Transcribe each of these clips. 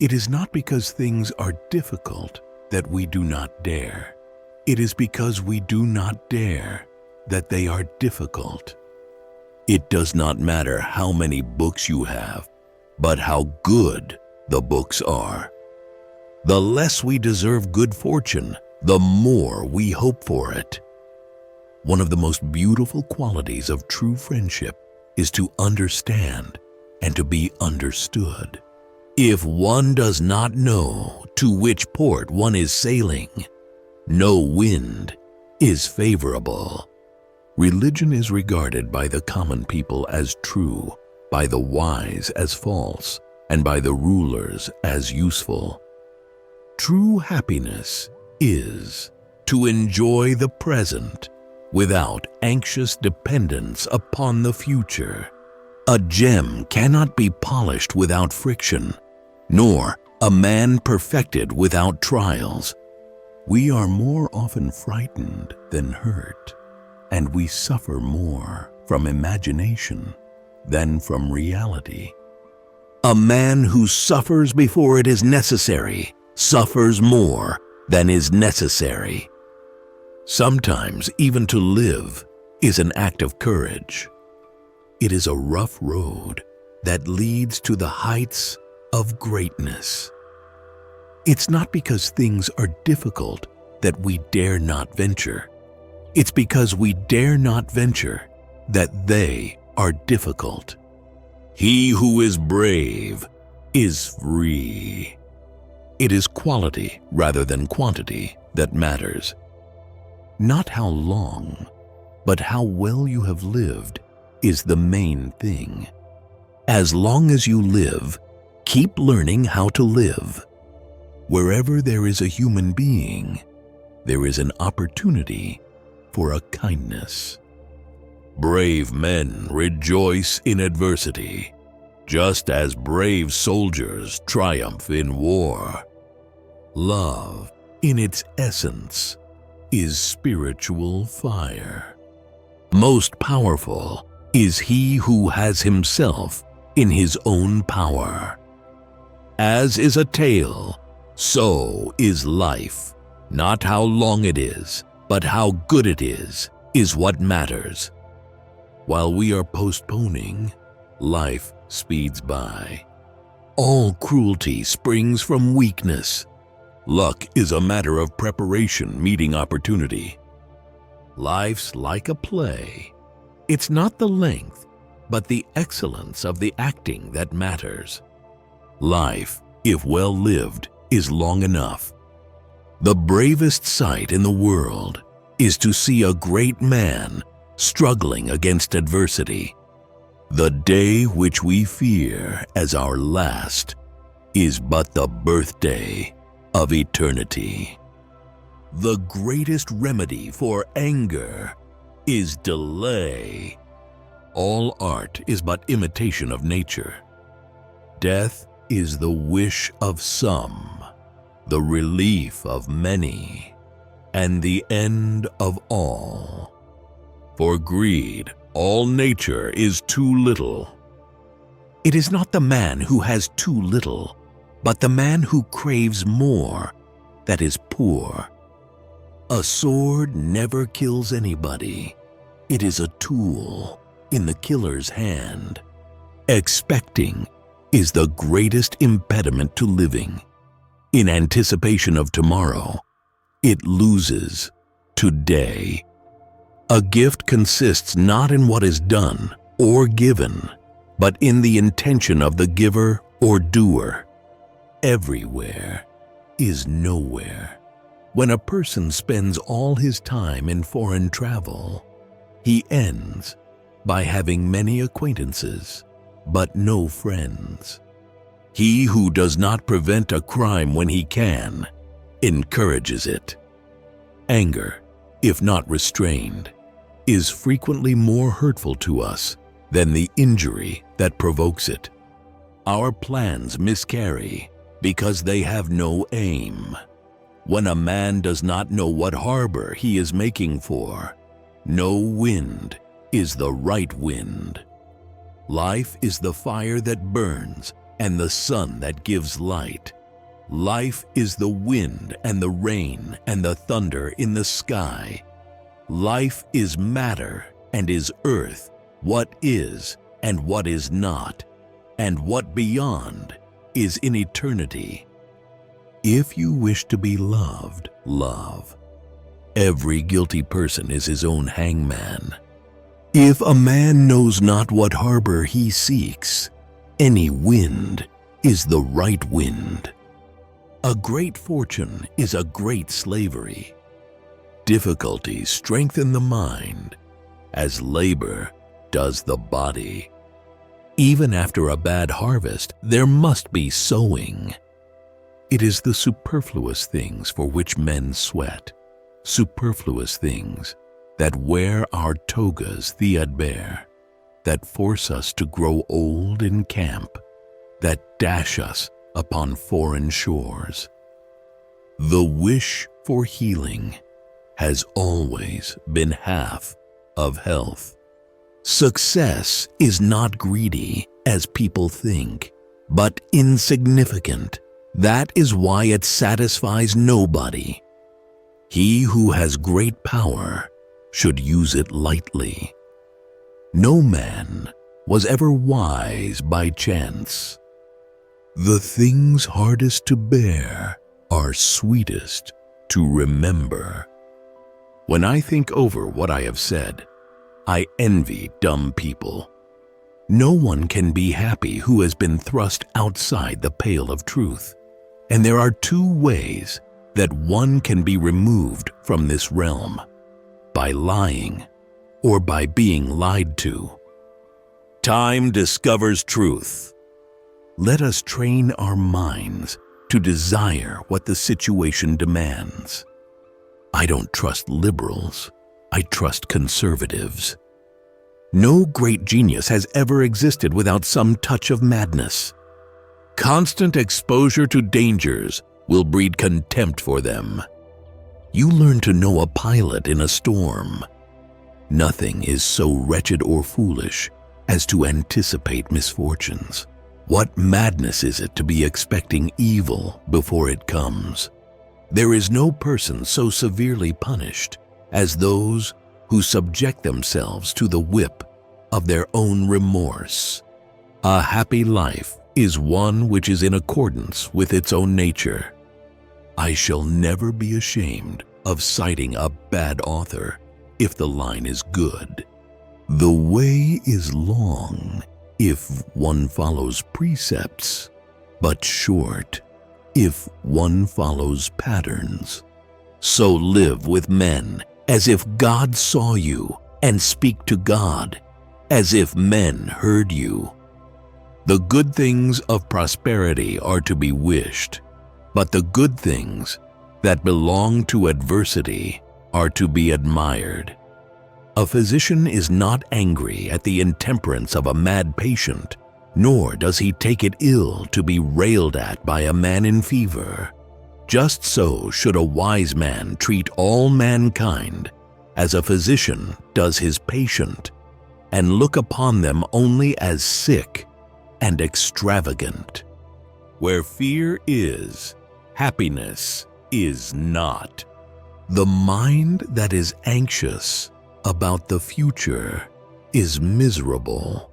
It is not because things are difficult that we do not dare. It is because we do not dare that they are difficult. It does not matter how many books you have, but how good the books are. The less we deserve good fortune, the more we hope for it. One of the most beautiful qualities of true friendship is to understand and to be understood. If one does not know to which port one is sailing, no wind is favorable. Religion is regarded by the common people as true, by the wise as false, and by the rulers as useful. True happiness is to enjoy the present without anxious dependence upon the future. A gem cannot be polished without friction, nor a man perfected without trials. We are more often frightened than hurt, and we suffer more from imagination than from reality. A man who suffers before it is necessary suffers more than is necessary. Sometimes even to live is an act of courage. It is a rough road that leads to the heights of greatness. It's not because things are difficult that we dare not venture. It's because we dare not venture that they are difficult. He who is brave is free. It is quality rather than quantity that matters. Not how long, but how well you have lived is the main thing. As long as you live, keep learning how to live. Wherever there is a human being, there is an opportunity for a kindness. Brave men rejoice in adversity, just as brave soldiers triumph in war. Love, in its essence, is spiritual fire. Most powerful is he who has himself in his own power. As is a tale, so is life. Not how long it is, but how good it is what matters. While we are postponing, life speeds by. All cruelty springs from weakness. Luck is a matter of preparation meeting opportunity. Life's like a play. It's not the length, but the excellence of the acting that matters. Life, if well lived, is long enough. The bravest sight in the world is to see a great man struggling against adversity. The day which we fear as our last is but the birthday of eternity. The greatest remedy for anger is delay. All art is but imitation of nature. Death is the wish of some, the relief of many, and the end of all. For greed, all nature is too little. It is not the man who has too little, but the man who craves more that is poor. A sword never kills anybody. It is a tool in the killer's hand. Expecting is the greatest impediment to living. In anticipation of tomorrow, it loses today. A gift consists not in what is done or given, but in the intention of the giver or doer. Everywhere is nowhere. When a person spends all his time in foreign travel, he ends by having many acquaintances, but no friends. He who does not prevent a crime when he can, encourages it. Anger, if not restrained, is frequently more hurtful to us than the injury that provokes it. Our plans miscarry because they have no aim. When a man does not know what harbor he is making for, no wind is the right wind. Life is the fire that burns and the sun that gives light. Life is the wind and the rain and the thunder in the sky. Life is matter and is earth, what is and what is not, and what beyond is in eternity. If you wish to be loved, love. Every guilty person is his own hangman. If a man knows not what harbor he seeks, any wind is the right wind. A great fortune is a great slavery. Difficulties strengthen the mind, as labor does the body. Even after a bad harvest, there must be sowing. It is the superfluous things for which men sweat, superfluous things that wear our togas threadbare, that force us to grow old in camp, that dash us upon foreign shores. The wish for healing has always been half of health. Success is not greedy, as people think, but insignificant. That is why it satisfies nobody. He who has great power should use it lightly. No man was ever wise by chance. The things hardest to bear are sweetest to remember. When I think over what I have said, I envy dumb people. No one can be happy who has been thrust outside the pale of truth, and there are two ways that one can be removed from this realm: by lying or by being lied to. Time discovers truth. Let us train our minds to desire what the situation demands. I don't trust liberals, I trust conservatives. No great genius has ever existed without some touch of madness. Constant exposure to dangers will breed contempt for them. You learn to know a pilot in a storm. Nothing is so wretched or foolish as to anticipate misfortunes. What madness is it to be expecting evil before it comes? There is no person so severely punished as those who subject themselves to the whip of their own remorse. A happy life is one which is in accordance with its own nature. I shall never be ashamed of citing a bad author if the line is good. The way is long if one follows precepts, but short if one follows patterns. So live with men as if God saw you, and speak to God as if men heard you. The good things of prosperity are to be wished, but the good things that belong to adversity are to be admired. A physician is not angry at the intemperance of a mad patient, nor does he take it ill to be railed at by a man in fever. Just so should a wise man treat all mankind as a physician does his patient, and look upon them only as sick and extravagant. Where fear is, happiness is not. The mind that is anxious about the future is miserable.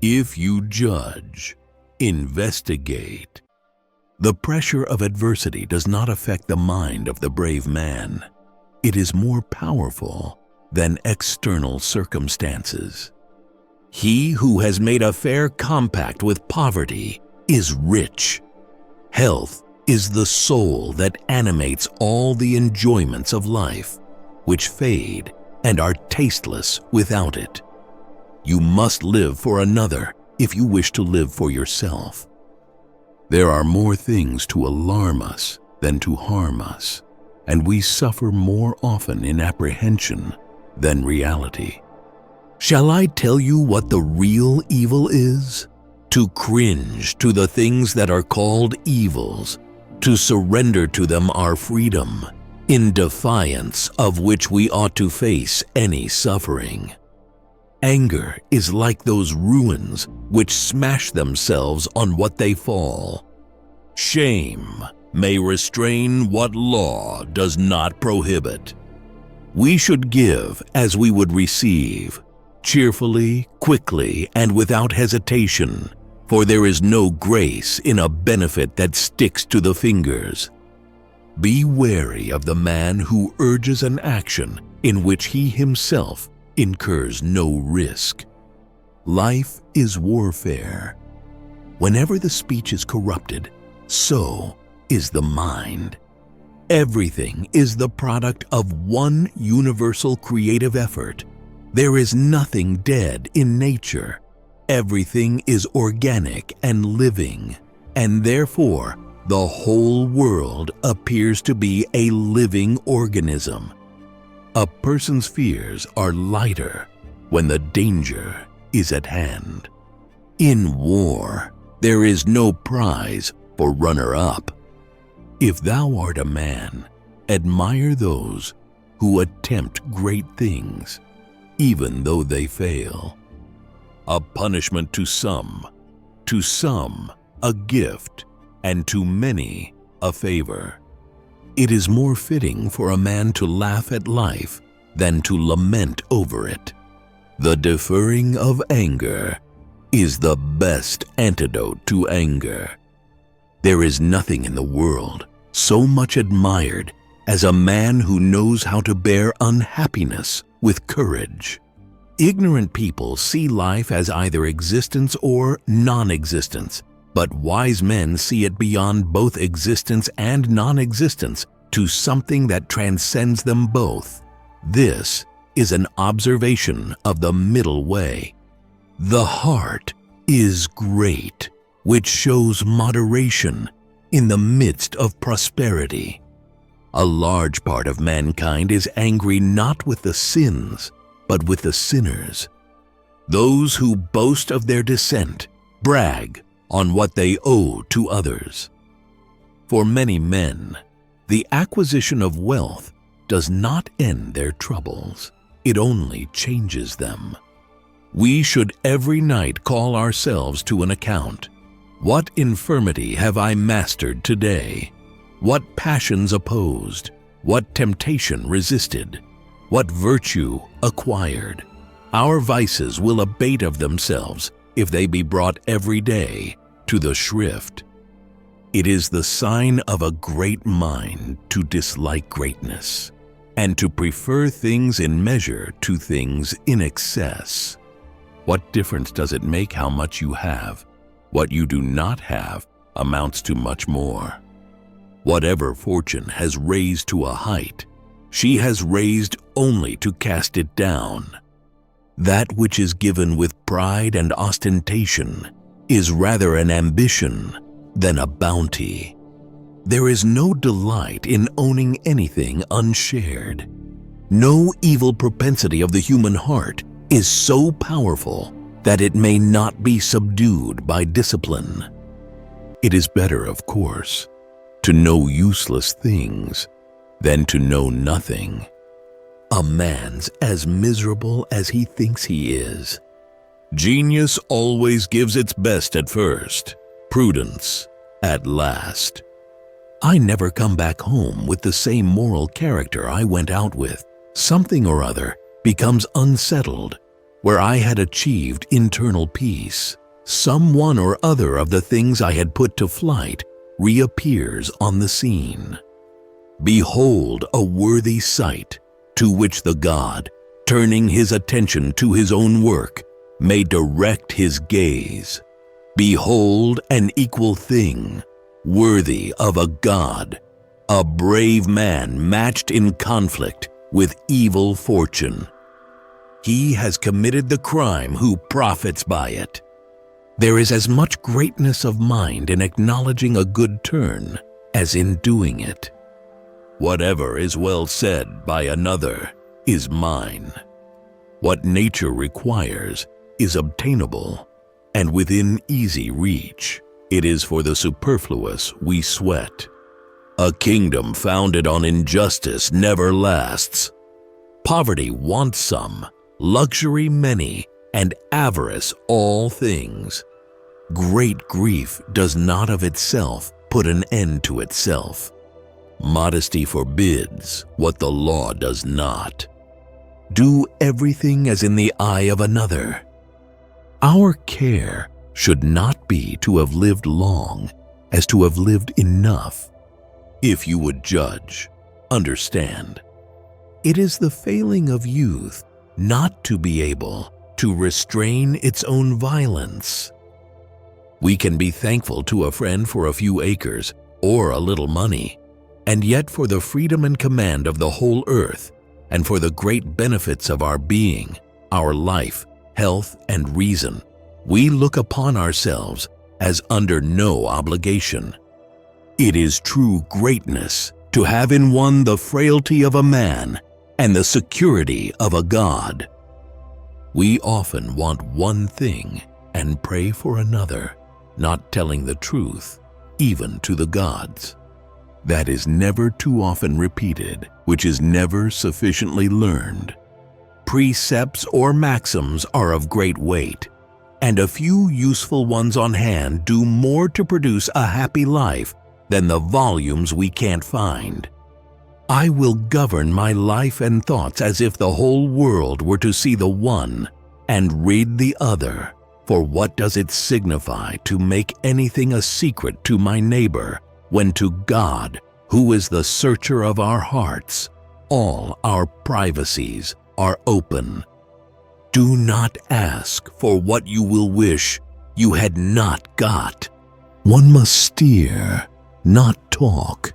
If you judge, investigate. The pressure of adversity does not affect the mind of the brave man. It is more powerful than external circumstances. He who has made a fair compact with poverty is rich. Health is the soul that animates all the enjoyments of life, which fade and are tasteless without it. You must live for another if you wish to live for yourself. There are more things to alarm us than to harm us, and we suffer more often in apprehension than reality. Shall I tell you what the real evil is? To cringe to the things that are called evils, to surrender to them our freedom, in defiance of which we ought to face any suffering. Anger is like those ruins which smash themselves on what they fall. Shame may restrain what law does not prohibit. We should give as we would receive, cheerfully, quickly, and without hesitation, for there is no grace in a benefit that sticks to the fingers. Be wary of the man who urges an action in which he himself incurs no risk. Life is warfare. Whenever the speech is corrupted, so is the mind. Everything is the product of one universal creative effort. There is nothing dead in nature. Everything is organic and living, and therefore the whole world appears to be a living organism. A person's fears are lighter when the danger is at hand. In war, there is no prize for runner-up. If thou art a man, admire those who attempt great things, even though they fail. A punishment to some a gift, and to many a favor. It is more fitting for a man to laugh at life than to lament over it. The deferring of anger is the best antidote to anger. There is nothing in the world so much admired as a man who knows how to bear unhappiness with courage. Ignorant people see life as either existence or non-existence, but wise men see it beyond both existence and non-existence to something that transcends them both. This is an observation of the middle way. The heart is great, which shows moderation in the midst of prosperity. A large part of mankind is angry not with the sins, but with the sinners. Those who boast of their descent brag on what they owe to others. For many men, the acquisition of wealth does not end their troubles. It only changes them. We should every night call ourselves to an account. What infirmity have I mastered today? What passions opposed? What temptation resisted? What virtue acquired? Our vices will abate of themselves if they be brought every day to the shrift. It is the sign of a great mind to dislike greatness, and to prefer things in measure to things in excess. What difference does it make how much you have? What you do not have amounts to much more. Whatever fortune has raised to a height, she has raised only to cast it down. That which is given with pride and ostentation is rather an ambition than a bounty. There is no delight in owning anything unshared. No evil propensity of the human heart is so powerful that it may not be subdued by discipline. It is better, of course, to know useless things than to know nothing. A man's as miserable as he thinks he is. Genius always gives its best at first, prudence at last. I never come back home with the same moral character I went out with. Something or other becomes unsettled where I had achieved internal peace. Some one or other of the things I had put to flight reappears on the scene. Behold a worthy sight, to which the god, turning his attention to his own work, may direct his gaze. Behold an equal thing, worthy of a god, a brave man matched in conflict with evil fortune. He has committed the crime who profits by it. There is as much greatness of mind in acknowledging a good turn as in doing it. Whatever is well said by another is mine. What nature requires is obtainable and within easy reach. It is for the superfluous we sweat. A kingdom founded on injustice never lasts. Poverty wants some, luxury many, and avarice all things. Great grief does not of itself put an end to itself. Modesty forbids what the law does not. Do everything as in the eye of another. Our care should not be to have lived long, as to have lived enough. If you would judge, understand. It is the failing of youth not to be able to restrain its own violence. We can be thankful to a friend for a few acres or a little money, and yet for the freedom and command of the whole earth, and for the great benefits of our being, our life, health, and reason, we look upon ourselves as under no obligation. It is true greatness to have in one the frailty of a man and the security of a God. We often want one thing and pray for another, not telling the truth, even to the gods. That is never too often repeated, which is never sufficiently learned. Precepts or maxims are of great weight, and a few useful ones on hand do more to produce a happy life than the volumes we can't find. I will govern my life and thoughts as if the whole world were to see the one and read the other. For what does it signify to make anything a secret to my neighbor, when to God, who is the searcher of our hearts, all our privacies are open? Do not ask for what you will wish you had not got. One must steer, not talk.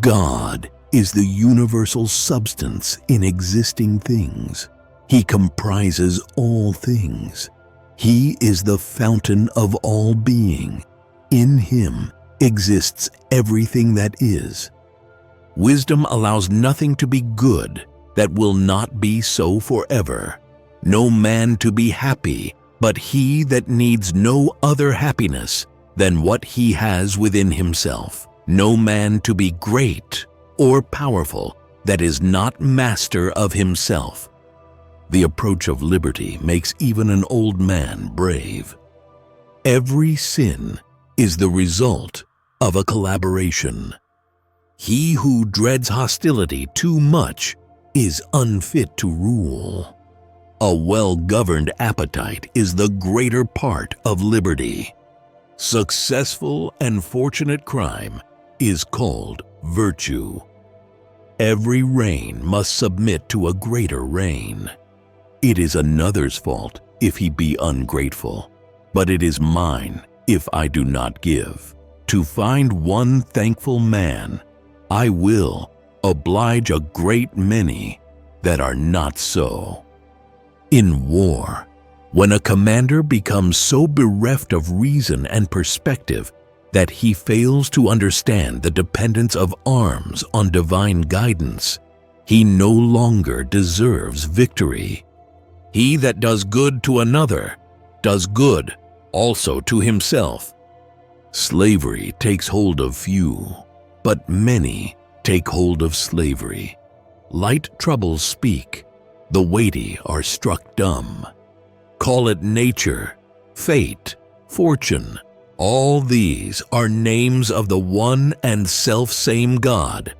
God is the universal substance in existing things. He comprises all things. He is the fountain of all being. In Him exists everything that is. Wisdom allows nothing to be good that will not be so forever. No man to be happy, but he that needs no other happiness than what he has within himself. No man to be great or powerful that is not master of himself. The approach of liberty makes even an old man brave. Every sin is the result of a collaboration. He who dreads hostility too much is unfit to rule. A well-governed appetite is the greater part of liberty. Successful and fortunate crime is called virtue. Every reign must submit to a greater reign. It is another's fault if he be ungrateful, but it is mine if I do not give. To find one thankful man, I will oblige a great many that are not so. In war, when a commander becomes so bereft of reason and perspective that he fails to understand the dependence of arms on divine guidance, he no longer deserves victory. He that does good to another does good also to himself. Slavery takes hold of few, but many take hold of slavery. Light troubles speak, the weighty are struck dumb. Call it nature, fate, fortune. All these are names of the one and self-same God.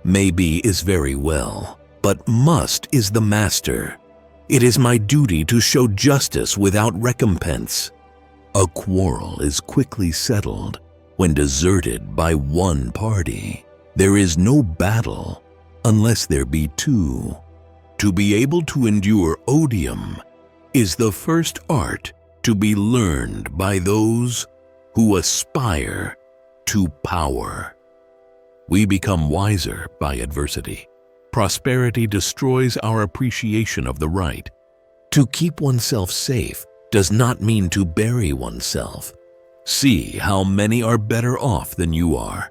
Maybe is very well, but must is the master. It is my duty to show justice without recompense. A quarrel is quickly settled when deserted by one party. There is no battle unless there be two. To be able to endure odium is the first art to be learned by those who aspire to power. We become wiser by adversity. Prosperity destroys our appreciation of the right. To keep oneself safe does not mean to bury oneself. See how many are better off than you are,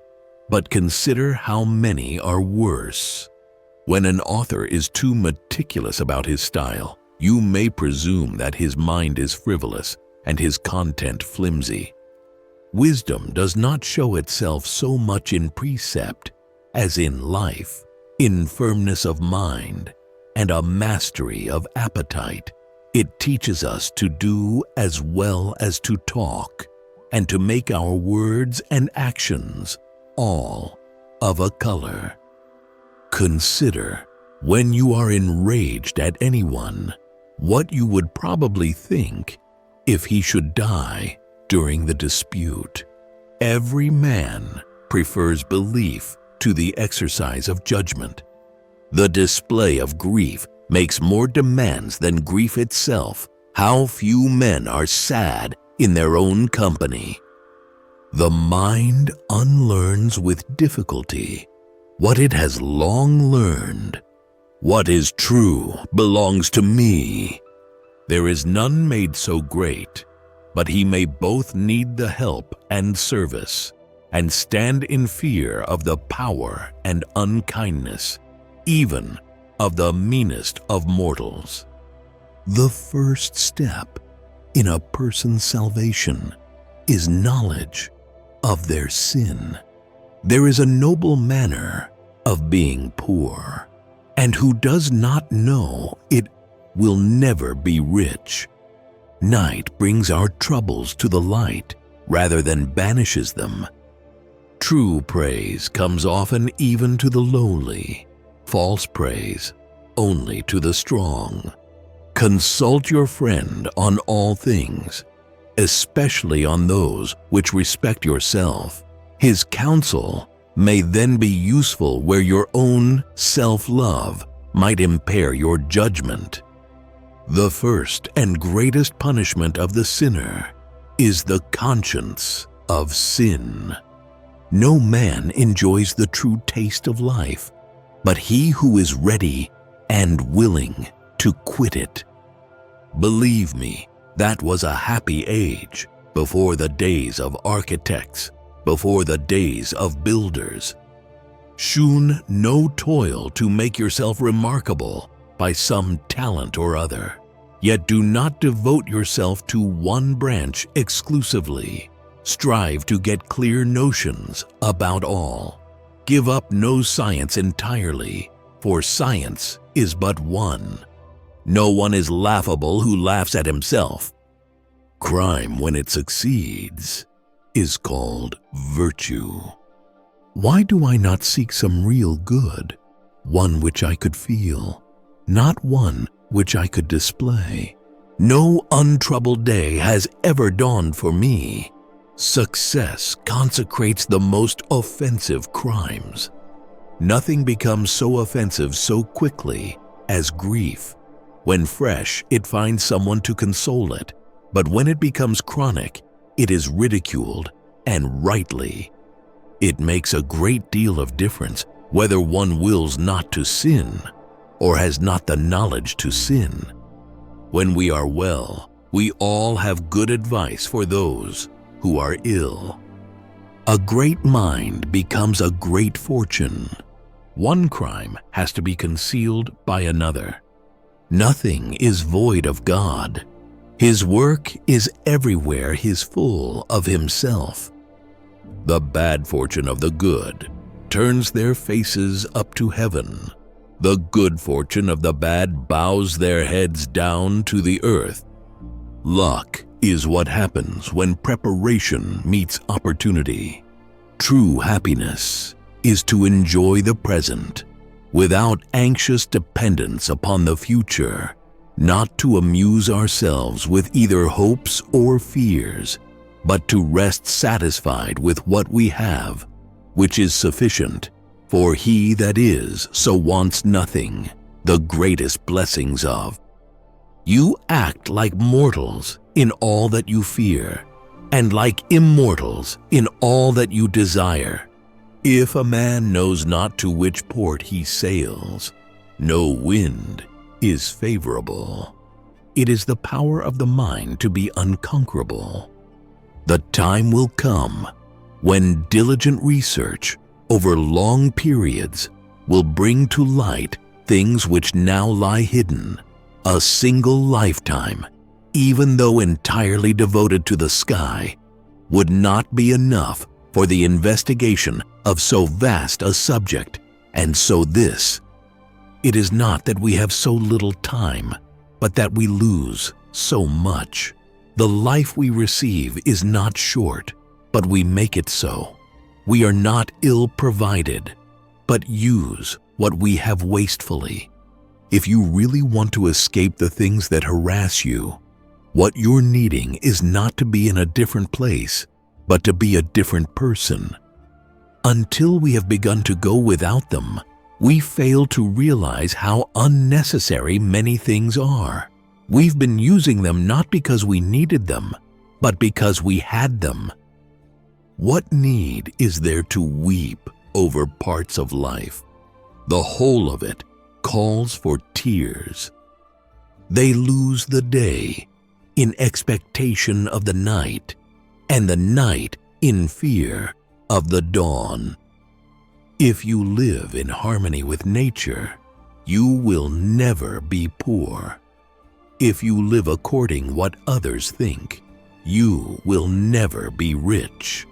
but consider how many are worse. When an author is too meticulous about his style, you may presume that his mind is frivolous and his content flimsy. Wisdom does not show itself so much in precept as in life, in firmness of mind, and a mastery of appetite. It teaches us to do as well as to talk, and to make our words and actions all of a color. Consider, when you are enraged at anyone, what you would probably think if he should die during the dispute. Every man prefers belief to the exercise of judgment. The display of grief makes more demands than grief itself. How few men are sad in their own company. The mind unlearns with difficulty what it has long learned. What is true belongs to me. There is none made so great, but he may both need the help and service, and stand in fear of the power and unkindness, even of the meanest of mortals. The first step in a person's salvation is knowledge of their sin. There is a noble manner of being poor, and who does not know it will never be rich. Night brings our troubles to the light rather than banishes them. True praise comes often even to the lowly, false praise only to the strong. Consult your friend on all things, especially on those which respect yourself. His counsel may then be useful where your own self-love might impair your judgment. The first and greatest punishment of the sinner is the conscience of sin. No man enjoys the true taste of life, but he who is ready and willing to quit it. Believe me, that was a happy age, before the days of architects, before the days of builders. Shun no toil to make yourself remarkable by some talent or other, yet do not devote yourself to one branch exclusively. Strive to get clear notions about all. Give up no science entirely, for science is but one. No one is laughable who laughs at himself. Crime, when it succeeds, is called virtue. Why do I not seek some real good, one which I could feel, not one which I could display? No untroubled day has ever dawned for me. Success consecrates the most offensive crimes. Nothing becomes so offensive so quickly as grief. When fresh, it finds someone to console it, but when it becomes chronic, it is ridiculed, and rightly. It makes a great deal of difference whether one wills not to sin or has not the knowledge to sin. When we are well, we all have good advice for those who are ill. A great mind becomes a great fortune. One crime has to be concealed by another. Nothing is void of God. His work is everywhere His full of Himself. The bad fortune of the good turns their faces up to heaven. The good fortune of the bad bows their heads down to the earth. Luck is what happens when preparation meets opportunity. True happiness is to enjoy the present without anxious dependence upon the future, not to amuse ourselves with either hopes or fears, but to rest satisfied with what we have, which is sufficient, for he that is so wants nothing, the greatest blessings of. You act like mortals in all that you fear, and like immortals in all that you desire. If a man knows not to which port he sails, no wind is favorable. It is the power of the mind to be unconquerable. The time will come when diligent research over long periods will bring to light things which now lie hidden. A single lifetime, even though entirely devoted to the sky, would not be enough for the investigation of so vast a subject, and so this It is not that we have so little time, but that we lose so much. The life we receive is not short, but we make it so. We are not ill-provided, but use what we have wastefully. If you really want to escape the things that harass you, what you're needing is not to be in a different place, but to be a different person. Until we have begun to go without them, we fail to realize how unnecessary many things are. We've been using them not because we needed them, but because we had them. What need is there to weep over parts of life? The whole of it calls for tears. They lose the day in expectation of the night, and the night in fear of the dawn. If you live in harmony with nature, you will never be poor. If you live according what others think, you will never be rich.